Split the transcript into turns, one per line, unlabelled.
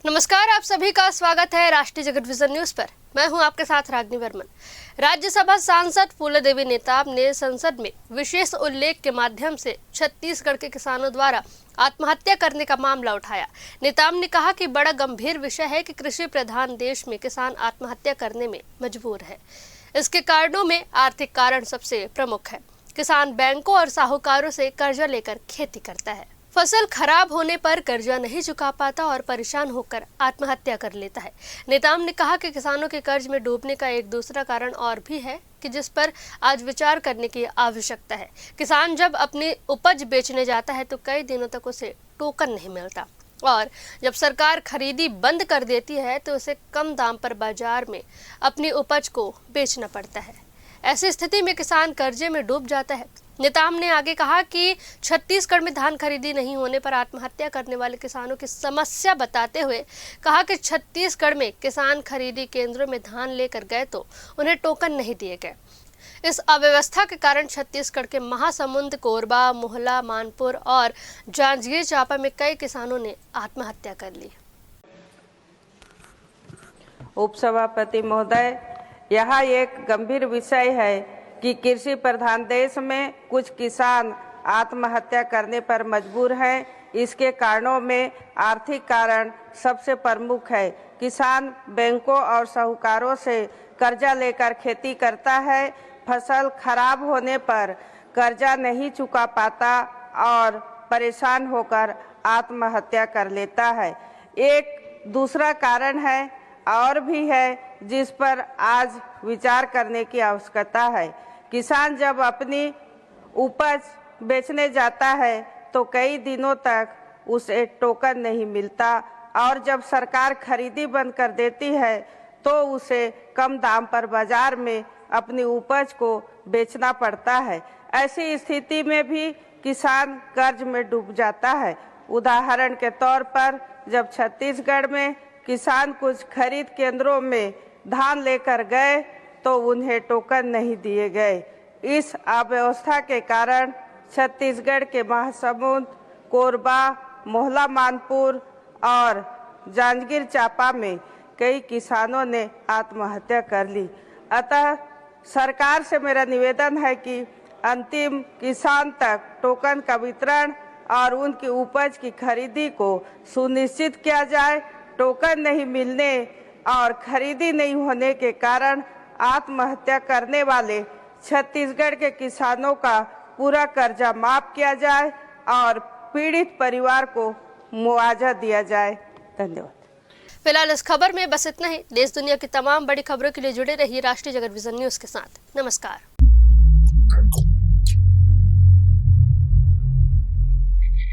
नमस्कार, आप सभी का स्वागत है राष्ट्रीय जगत विजन न्यूज पर। मैं हूं आपके साथ रागनी वर्मन। राज्यसभा सांसद फूलदेवी नेताम ने संसद में विशेष उल्लेख के माध्यम से छत्तीसगढ़ के किसानों द्वारा आत्महत्या करने का मामला उठाया। नेताम ने कहा कि बड़ा गंभीर विषय है कि कृषि प्रधान देश में किसान आत्महत्या करने में मजबूर है। इसके कारणों में आर्थिक कारण सबसे प्रमुख है। किसान बैंकों और साहूकारों से कर्जा लेकर खेती करता है, फसल खराब होने पर कर्जा नहीं चुका पाता और परेशान होकर आत्महत्या कर लेता है। नेताम ने कहा कि किसानों के कर्ज में डूबने का एक दूसरा कारण और भी है कि जिस पर आज विचार करने की आवश्यकता है। किसान जब अपनी उपज बेचने जाता है तो कई दिनों तक उसे टोकन नहीं मिलता और जब सरकार खरीदी बंद कर देती है तो उसे कम दाम पर बाजार में अपनी उपज को बेचना पड़ता है। ऐसी स्थिति में किसान कर्जे में डूब जाता है। नेताम ने आगे कहा कि छत्तीसगढ़ में धान खरीदी नहीं होने पर आत्महत्या करने वाले किसानों की समस्या बताते हुए कहा कि छत्तीसगढ़ में किसान खरीदी केंद्रों में धान लेकर गए तो उन्हें टोकन नहीं दिए गए। इस अव्यवस्था के कारण छत्तीसगढ़ के महासमुंद, कोरबा, मोहला, मानपुर और जांजगीर चांपा में कई किसानों ने आत्महत्या कर ली।
उपसभापति महोदय, यह एक गंभीर विषय है कि कृषि प्रधान देश में कुछ किसान आत्महत्या करने पर मजबूर हैं। इसके कारणों में आर्थिक कारण सबसे प्रमुख है। किसान बैंकों और साहूकारों से कर्जा लेकर खेती करता है, फसल खराब होने पर कर्जा नहीं चुका पाता और परेशान होकर आत्महत्या कर लेता है। एक दूसरा कारण है और भी है जिस पर आज विचार करने की आवश्यकता है। किसान जब अपनी उपज बेचने जाता है तो कई दिनों तक उसे टोकन नहीं मिलता और जब सरकार खरीदी बंद कर देती है तो उसे कम दाम पर बाजार में अपनी उपज को बेचना पड़ता है। ऐसी स्थिति में भी किसान कर्ज में डूब जाता है। उदाहरण के तौर पर जब छत्तीसगढ़ में किसान कुछ खरीद केंद्रों में धान लेकर गए तो उन्हें टोकन नहीं दिए गए। इस अव्यवस्था के कारण छत्तीसगढ़ के महासमुंद, कोरबा, मोहला, मानपुर और जांजगीर चांपा में कई किसानों ने आत्महत्या कर ली। अतः सरकार से मेरा निवेदन है कि अंतिम किसान तक टोकन का वितरण और उनकी उपज की खरीदी को सुनिश्चित किया जाए। टोकन नहीं मिलने और खरीदी नहीं होने के कारण आत्महत्या करने वाले छत्तीसगढ़ के किसानों का पूरा कर्जा माफ किया जाए और पीड़ित परिवार को मुआवजा दिया जाए। धन्यवाद।
फिलहाल इस खबर में बस इतना ही। देश दुनिया की तमाम बड़ी खबरों के लिए जुड़े रहिए राष्ट्रीय जगत विजन न्यूज के साथ। नमस्कार।